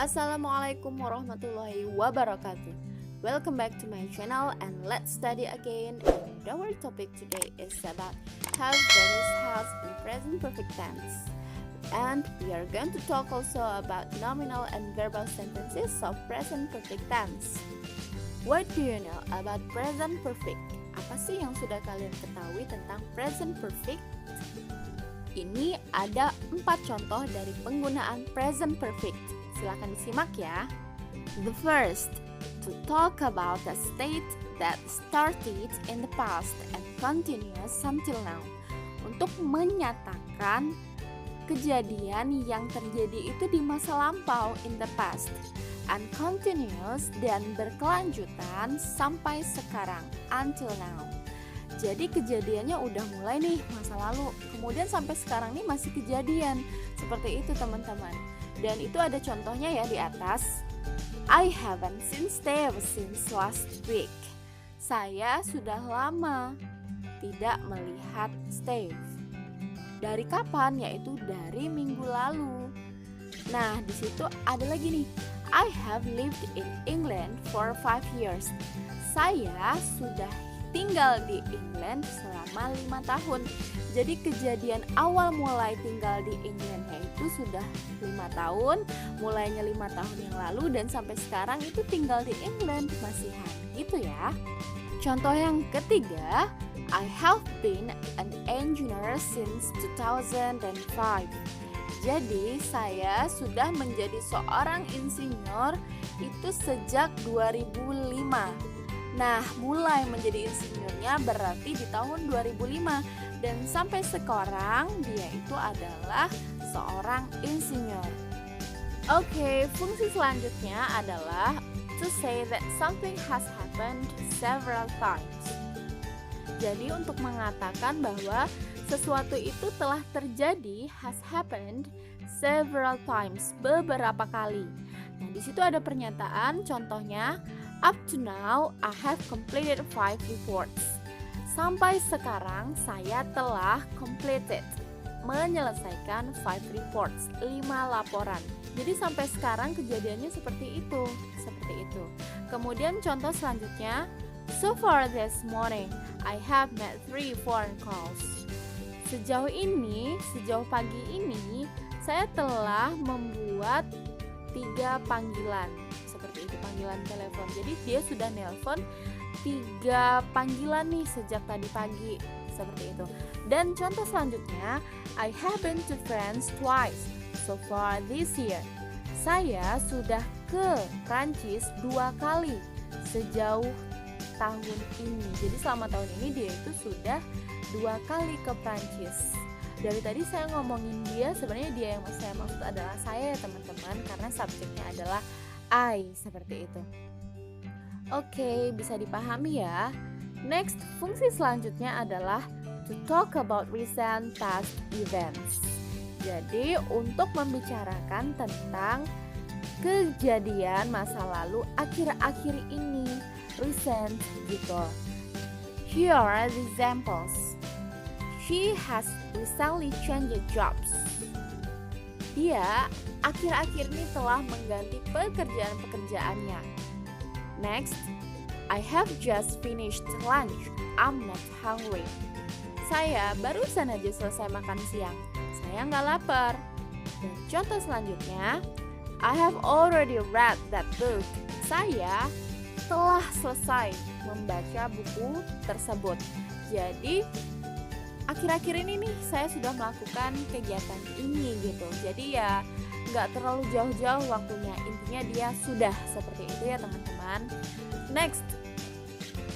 Assalamualaikum warahmatullahi wabarakatuh. Welcome back to my channel and let's study again. And our topic today is about how verbs has in present perfect tense. And we are going to talk also about nominal and verbal sentences of present perfect tense. What do you know about present perfect? Apa sih yang sudah kalian ketahui tentang present perfect? Ini ada 4 contoh dari penggunaan present perfect. Silakan disimak ya. The first, to talk about a state that started in the past and continues until now. Untuk menyatakan kejadian yang terjadi itu di masa lampau in the past and continuous dan berkelanjutan sampai sekarang until now. Jadi kejadiannya udah mulai nih masa lalu, kemudian sampai sekarang nih masih kejadian. Seperti itu teman-teman. Dan itu ada contohnya ya di atas. I haven't seen Steve since last week. Saya sudah lama tidak melihat Steve. Dari kapan? Yaitu dari minggu lalu. Nah, di situ ada lagi nih. I have lived in England for 5 years. Saya sudah tinggal di England selama 5 tahun. Jadi kejadian awal mulai tinggal di England itu sudah 5 tahun, mulainya 5 tahun yang lalu dan sampai sekarang itu tinggal di England masihan gitu ya. Contoh yang ketiga, I have been an engineer since 2005. Jadi saya sudah menjadi seorang insinyur itu sejak 2005. Nah, mulai menjadi insinyurnya berarti di tahun 2005 dan sampai sekarang dia itu adalah seorang insinyur. Oke, fungsi selanjutnya adalah to say that something has happened several times. Jadi untuk mengatakan bahwa sesuatu itu telah terjadi has happened several times, beberapa kali. Nah, di situ ada pernyataan contohnya up to now, I have completed 5 reports. Sampai sekarang, saya telah completed, menyelesaikan 5 reports, 5 laporan. Jadi sampai sekarang kejadiannya seperti itu. Kemudian contoh selanjutnya, so far this morning, I have made 3 phone calls. Sejauh pagi ini, saya telah membuat 3 panggilan. Seperti itu, panggilan telepon. Jadi dia sudah nelpon 3 panggilan nih sejak tadi pagi. Seperti itu. Dan contoh selanjutnya, I have been to France twice so far this year. Saya sudah ke Prancis 2 kali sejauh tahun ini. Jadi selama tahun ini dia itu sudah 2 kali ke Prancis. Dari tadi saya ngomongin dia, sebenarnya dia yang saya maksud adalah saya ya teman-teman, karena subjeknya adalah I, seperti itu. Oke, bisa dipahami ya. Next, fungsi selanjutnya adalah to talk about recent past events. Jadi, untuk membicarakan tentang kejadian masa lalu akhir-akhir ini, recent gitu. Here are the examples. She has recently changed jobs. Dia akhir-akhir ini telah mengganti pekerjaan-pekerjaannya. Next, I have just finished lunch. I'm not hungry. Saya barusan aja selesai makan siang. Saya nggak lapar. Dan contoh selanjutnya, I have already read that book. Saya telah selesai membaca buku tersebut. Jadi akhir-akhir ini nih saya sudah melakukan kegiatan ini gitu. Jadi ya nggak terlalu jauh-jauh waktunya. Intinya dia sudah seperti itu ya teman-teman. Next,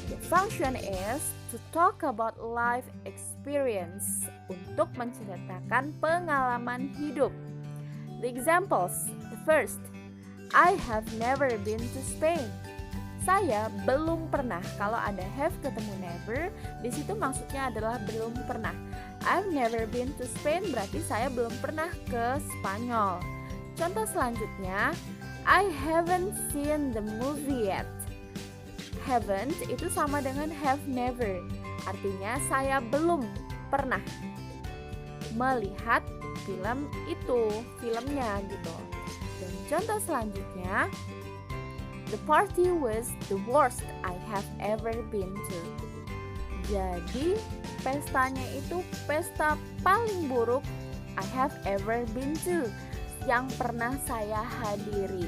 the function is to talk about life experience, untuk menceritakan pengalaman hidup. The examples. The first, I have never been to Spain. Saya belum pernah. Kalau ada have ketemu never, di situ maksudnya adalah belum pernah. I've never been to Spain berarti saya belum pernah ke Spanyol. Contoh selanjutnya, I haven't seen the movie yet. Haven't itu sama dengan have never. Artinya saya belum pernah melihat film itu, filmnya gitu. Dan contoh selanjutnya, the party was the worst I have ever been to. Jadi, pestanya itu pesta paling buruk I have ever been to, yang pernah saya hadiri.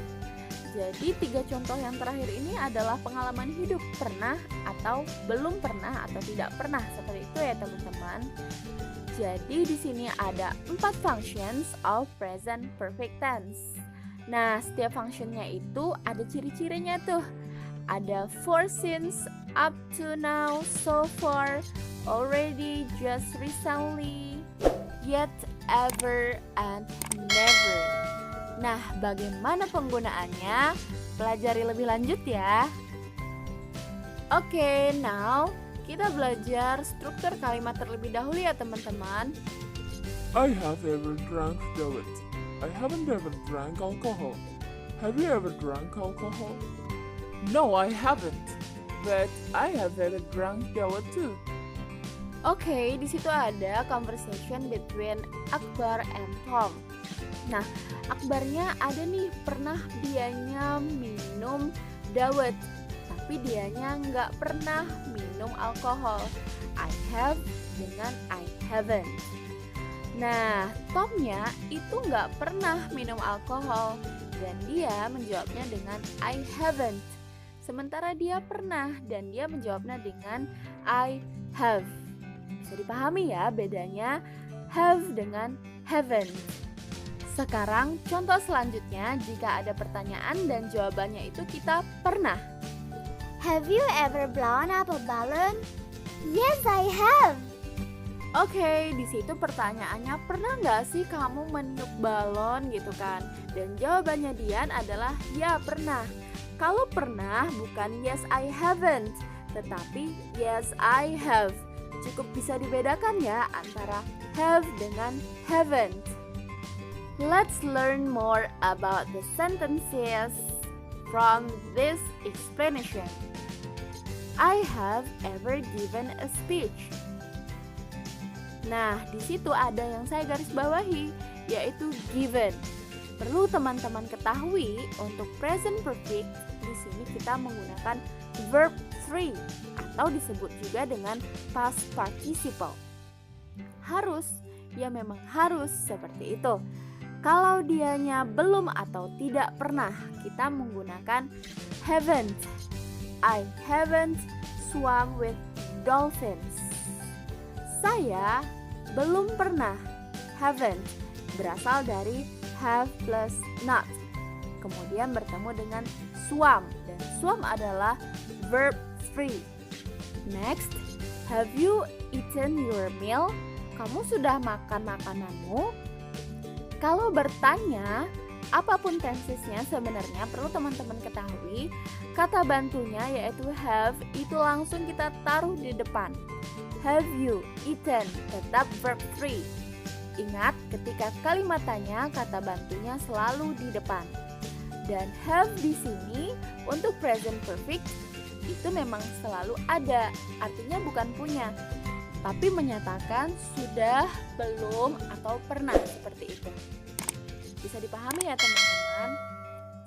Jadi 3 contoh yang terakhir ini adalah pengalaman hidup, pernah atau belum pernah atau tidak pernah, seperti itu ya teman-teman. Jadi di sini ada 4 functions of present perfect tense. Nah, setiap functionnya itu ada ciri-cirinya tuh. Ada for, since, up to now, so far, already, just recently, yet, ever, and never. Nah, bagaimana penggunaannya? Pelajari lebih lanjut ya. Oke, now kita belajar struktur kalimat terlebih dahulu ya teman-teman. I have ever drank David. I haven't ever drank alcohol. Have you ever drank alcohol? No, I haven't. But I have ever drank David too. Oke, di situ ada conversation between Akbar and Tom. Nah, Akbarnya ada nih pernah dianya minum dawet, tapi dianya nggak pernah minum alkohol. I have dengan I haven't. Nah, Tomnya itu nggak pernah minum alkohol dan dia menjawabnya dengan I haven't. Sementara dia pernah dan dia menjawabnya dengan I have. Bisa dipahami ya bedanya have dengan haven't. Sekarang contoh selanjutnya, jika ada pertanyaan dan jawabannya itu kita pernah. Have you ever blown up a balloon? Yes, I have. Oke, di situ pertanyaannya pernah nggak sih kamu meniup balon gitu kan? Dan jawabannya Dian adalah ya pernah. Kalau pernah bukan yes I haven't, tetapi yes I have. Cukup bisa dibedakan ya antara have dengan haven't. Let's learn more about the sentences from this explanation. I have ever given a speech. Nah, di situ ada yang saya garis bawahi, yaitu given. Perlu teman-teman ketahui untuk present perfect di sini kita menggunakan verb 3 atau disebut juga dengan past participle. Harus, ya memang harus seperti itu. Kalau dianya belum atau tidak pernah, kita menggunakan haven't. I haven't swam with dolphins. Saya belum pernah. Haven't berasal dari have plus not. Kemudian bertemu dengan swam, dan swam adalah verb 3. Next, have you eaten your meal? Kamu sudah makan makananmu? Kalau bertanya, apapun tensesnya sebenarnya perlu teman-teman ketahui, kata bantunya yaitu have itu langsung kita taruh di depan. Have you eaten, tetap verb 3. Ingat, ketika kalimat tanya, kata bantunya selalu di depan. Dan have di sini untuk present perfect itu memang selalu ada, artinya bukan punya, tapi menyatakan sudah, belum, atau pernah, seperti itu. Bisa dipahami ya teman-teman.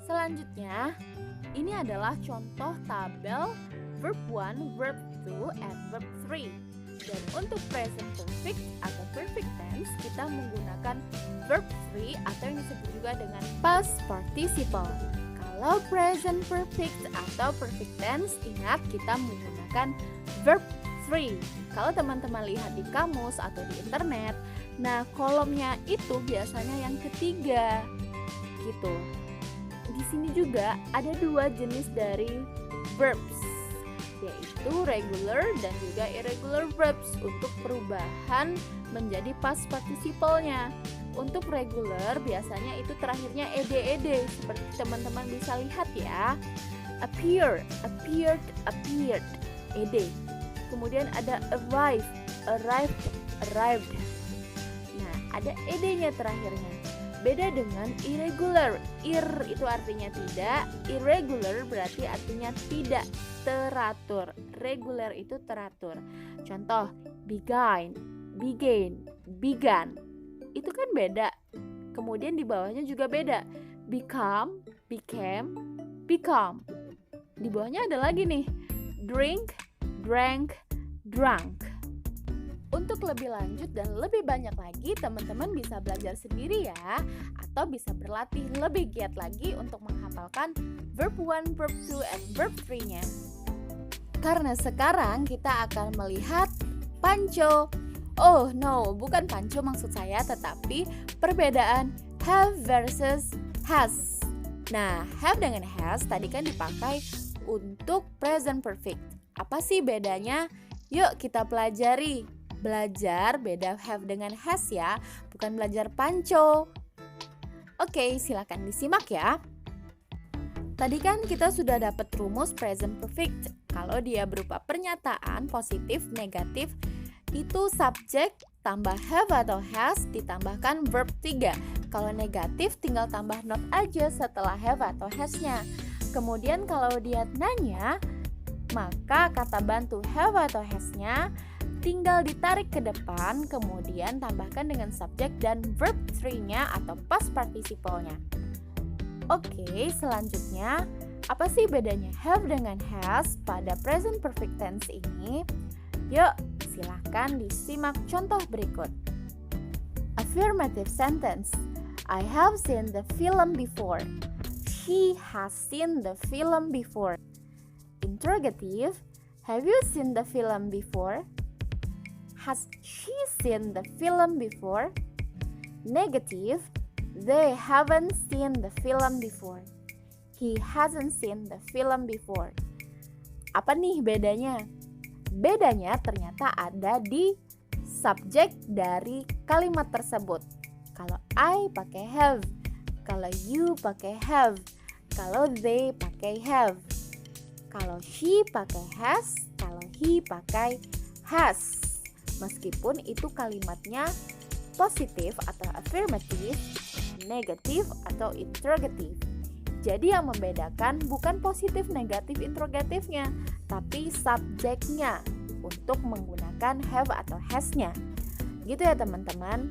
Selanjutnya, ini adalah contoh tabel verb 1, verb 2, and verb 3. Dan untuk present perfect atau perfect tense, kita menggunakan verb 3 atau yang disebut juga dengan past participle. Kalau present perfect atau perfect tense, ingat kita menggunakan verb 3. Kalau teman-teman lihat di kamus atau di internet, nah kolomnya itu biasanya yang ketiga gitu. Di sini juga ada 2 jenis dari verbs, yaitu regular dan juga irregular verbs untuk perubahan menjadi past participle-nya. Untuk regular biasanya itu terakhirnya ed, seperti teman-teman bisa lihat ya. Appear, appeared, appeared, ed. Kemudian ada arrive, arrived, arrived. Nah, ada ed-nya terakhirnya. Beda dengan irregular. Ir itu artinya tidak, irregular berarti artinya tidak teratur. Regular itu teratur. Contoh, began, began, began. Itu kan beda. Kemudian di bawahnya juga beda. become, became, become. Di bawahnya ada lagi nih, drink, drank, drunk. Untuk lebih lanjut dan lebih banyak lagi, teman-teman bisa belajar sendiri ya, atau bisa berlatih lebih giat lagi untuk menghafalkan verb 1, verb 2, and verb 3-nya. Karena sekarang kita akan melihat panco. Oh no, bukan panco maksud saya, tetapi perbedaan have versus has. Nah, have dengan has tadi kan dipakai untuk present perfect. Apa sih bedanya? Yuk kita pelajari. Belajar beda have dengan has ya, bukan belajar panco. Oke, silakan disimak ya. Tadi kan kita sudah dapat rumus present perfect. Kalau dia berupa pernyataan positif, negatif, itu subjek tambah have atau has ditambahkan verb 3. Kalau negatif tinggal tambah not aja setelah have atau has-nya. Kemudian kalau dia nanya, maka kata bantu have atau has-nya tinggal ditarik ke depan, kemudian tambahkan dengan subjek dan verb 3-nya atau past participle-nya. Oke, selanjutnya apa sih bedanya have dengan has pada present perfect tense ini? Yuk, silahkan disimak contoh berikut. Affirmative sentence. I have seen the film before. She has seen the film before. Interrogative. Have you seen the film before? Has she seen the film before? Negative. They haven't seen the film before. He hasn't seen the film before. Apa nih bedanya? Bedanya ternyata ada di subjek dari kalimat tersebut. Kalau I pakai have, kalau you pakai have, kalau they pakai have, kalau she pakai has, kalau he pakai has. Meskipun itu kalimatnya positif atau affirmative, negatif atau interrogative. Jadi yang membedakan bukan positif, negatif, interrogatifnya, tapi subjeknya untuk menggunakan have atau has-nya. Gitu ya teman-teman.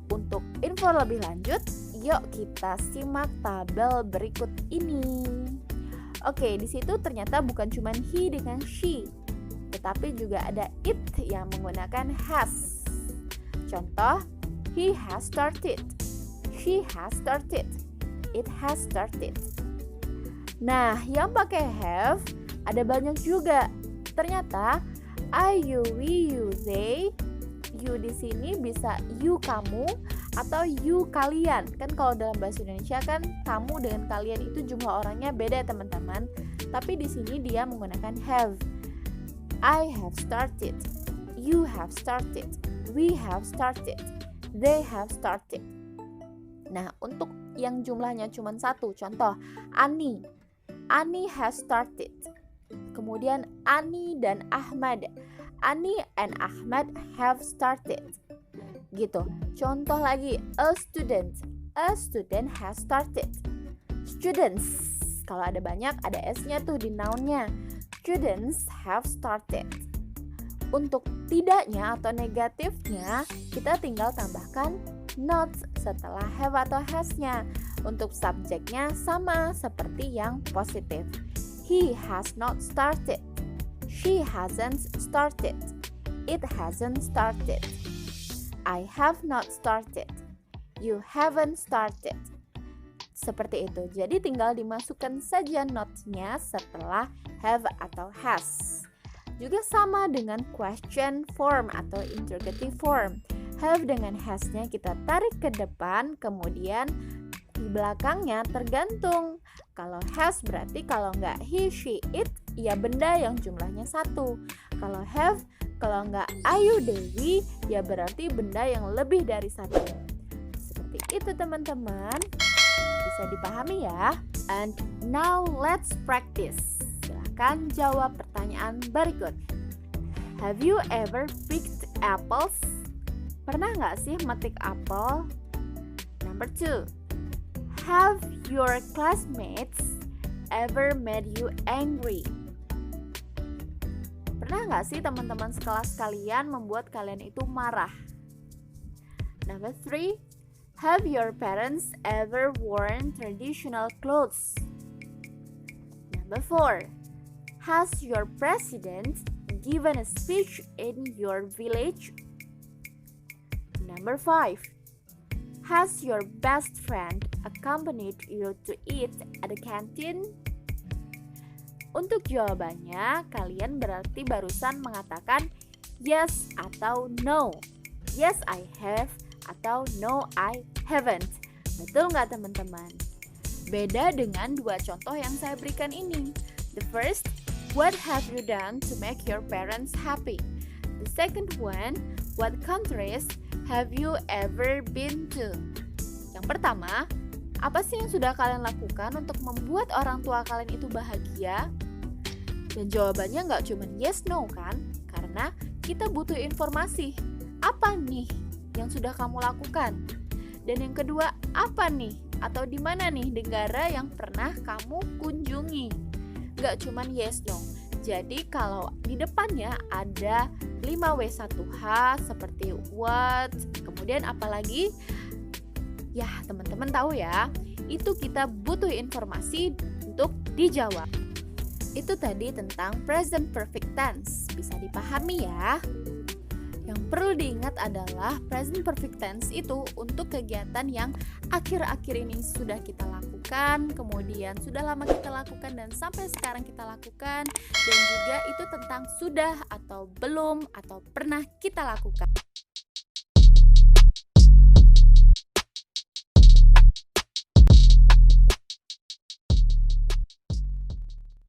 Untuk info lebih lanjut, yuk kita simak tabel berikut ini. Oke, di situ ternyata bukan cuma he dengan she, tetapi juga ada it yang menggunakan has. Contoh, he has started, she has started, it has started. Nah, yang pakai have ada banyak juga. Ternyata I, you, we, you, they. You di sini bisa you kamu atau you kalian. Kan kalau dalam bahasa Indonesia kan kamu dengan kalian itu jumlah orangnya beda ya teman-teman. Tapi di sini dia menggunakan have. I have started, you have started, we have started, they have started. Nah, untuk yang jumlahnya cuma satu, contoh Ani. Ani has started. Kemudian Ani dan Ahmad. Ani and Ahmad have started. Gitu. Contoh lagi, a student. A student has started. Students. Kalau ada banyak, ada s-nya tuh di noun-nya. Students have started. Untuk tidaknya atau negatifnya, kita tinggal tambahkan not setelah have atau has-nya. Untuk subjeknya sama seperti yang positif. He has not started. She hasn't started. It hasn't started. I have not started. You haven't started. Seperti itu. Jadi tinggal dimasukkan saja not-nya setelah have atau has. Juga sama dengan question form atau interrogative form. Have dengan has-nya kita tarik ke depan, kemudian di belakangnya tergantung. Kalau has berarti kalau nggak he, she, it, ya benda yang jumlahnya satu. Kalau have, kalau nggak ayu, dewi, ya berarti benda yang lebih dari satu. Seperti itu teman-teman. Bisa dipahami ya. And now let's practice. Silahkan jawab pertanyaan berikut. Have you ever picked apples? Pernah nggak sih metik apel? Number 2. Have your classmates ever made you angry? Pernah nggak sih teman-teman sekelas kalian membuat kalian itu marah? Number 3. Have your parents ever worn traditional clothes? Number 4. Has your president given a speech in your village? Number 5. Has your best friend accompanied you to eat at the canteen? Untuk jawabannya, kalian berarti barusan mengatakan yes atau no. Yes, I have atau no, I haven't. Betul nggak teman-teman? Beda dengan dua contoh yang saya berikan ini. The first, what have you done to make your parents happy? The second one, what countries have you ever been to? Yang pertama, apa sih yang sudah kalian lakukan untuk membuat orang tua kalian itu bahagia? Dan jawabannya nggak cuma yes, no kan? Karena kita butuh informasi. Apa nih yang sudah kamu lakukan? Dan yang kedua, apa nih? Atau di mana nih negara yang pernah kamu kunjungi? Nggak cuma yes, no. Jadi kalau di depannya ada 5W1H seperti what, kemudian apalagi? Ya, teman-teman tahu ya, itu kita butuh informasi untuk dijawab. Itu tadi tentang present perfect tense. Bisa dipahami ya? Yang perlu diingat adalah present perfect tense itu untuk kegiatan yang akhir-akhir ini sudah kita lakukan, kemudian sudah lama kita lakukan dan sampai sekarang kita lakukan, dan juga itu tentang sudah atau belum atau pernah kita lakukan.